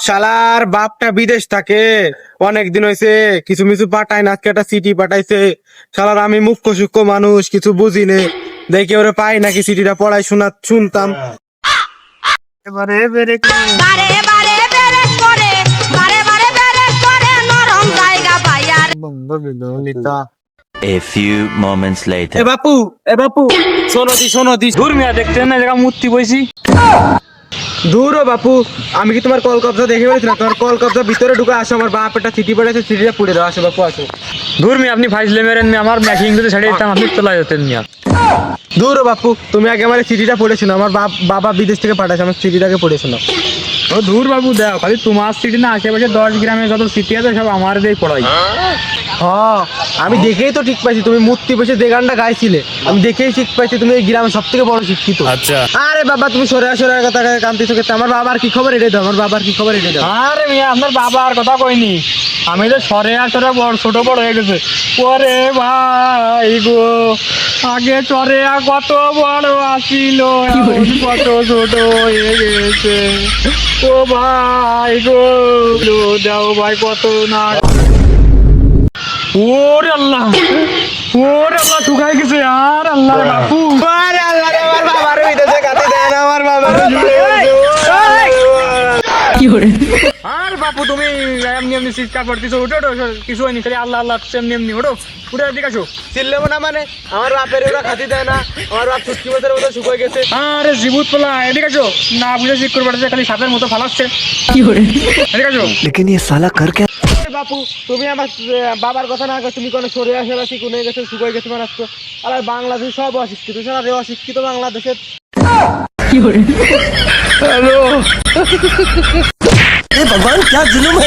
শালার বাপটা বিদেশ থাকে, অনেকদিন হয়েছে, কিছু মিছু পাঠায় না, আজকে একটা চিঠি পাঠাইছে। শালার আমি মুখ্য সূক্ষ্ম মানুষ, কিছু বুঝি নে, দেখি ওরে পাই নাকি চিঠিটা পড়াই শুনতাম। এবারে বেরে বারে বারে বেরে করে বারে বারে বেরে করে নরম জায়গা পাইয়ার A few moments later. এ বাপু শোনো দি দূর মিয়া দেখতে না জায়গা মূর্তি বইছি। দূর ও বাপু, আমি কি তোমার কল কবজা দেখে বলেছি না? তোমার কল কবজা ভিতরে ঢুকে আসো, আমার বাপ একটা চিঠি পড়েছে, চিঠিটা পড়ে দাও। আসো বাপু আসো। দূর মিয়া আপনি ফাইজলে মেরেন মিয়া, আমার ম্যাকিং যদি ছেড়ে দিতাম আপনি চলে যেতেন মিয়া। দূর ও বাপু, তুমি আগে আমার চিঠিটা পড়েছো না? আমার বাবা বিদেশ থেকে পাঠাচ্ছে, আমার চিঠিটাকে পড়েছো না? ও দূর বাবু দাও, খালি তোমার সিটি না, আশেপাশে 10 গ্রামে যত সিটি আছে সব আমার দিয়ে পড়াই। হ্যাঁ, আমি দেখেই তো ঠিক পাইছি, তুমি মূর্তি বসে যে গানটা গাইছিলে, আমি দেখেই ঠিক পাইছি তুমি এই গ্রামে সব থেকে বড় শিক্ষিত। আচ্ছা। আরে বাবা, তুমি সরে কথা কান্তিছো কেন? আমার বাবার কি খবর এটাই দাও, আমার বাবার কি খবর এটাই দাও। আরে মিয়া আপনার বাবার কথা কইনি, আমি তো সরে আসরে বড় ছোট বড় হয়ে গেছে। ওরে ভাই গো, আগে চরে কত বড় আসিল, এখন কত ছোট হয়ে গেছে। ও ভাই গো, দাও ভাই কত না। ওরে আল্লাহ, ওরে আল্লাহ, শুকাই গেছে। আর আল্লাহ রে বাপু, আরে আল্লাহ রে, আমার বাবার বিদেশে কাটি দেয় না, আমার বাবার আর বাপু তুমি এমনি এমনি চিৎকার করতেছো, ওঠো ওঠো, কিছু হয়নি, খালি আল্লাহ আল্লাহ এমনি এমনি ওঠো, উঠে দিকে আসো। চিল্লেবো না মানে? আমার বাপের ওরা খাতি দেয় না, আমার বাপ চুটকি বছরের মতো শুকিয়ে গেছে। আরে জিবুত পোলা, এদিকে আসো। না বুঝে ঠিক করে পাঠাচ্ছে, খালি সাপের মতো ফালাচ্ছে। এদিকে আসো। लेकिन ये साला कर क्या? বাপু, তুমি আমার বাবার কথা না কর, তুমি কোনো সরে আসে বা শিখুনে গেছে, শুকিয়ে গেছে মানে। আর বাংলাদেশ সব অশিক্ষিত, সারা অশিক্ষিত বাংলাদেশের। भगवान क्या जुलुम है?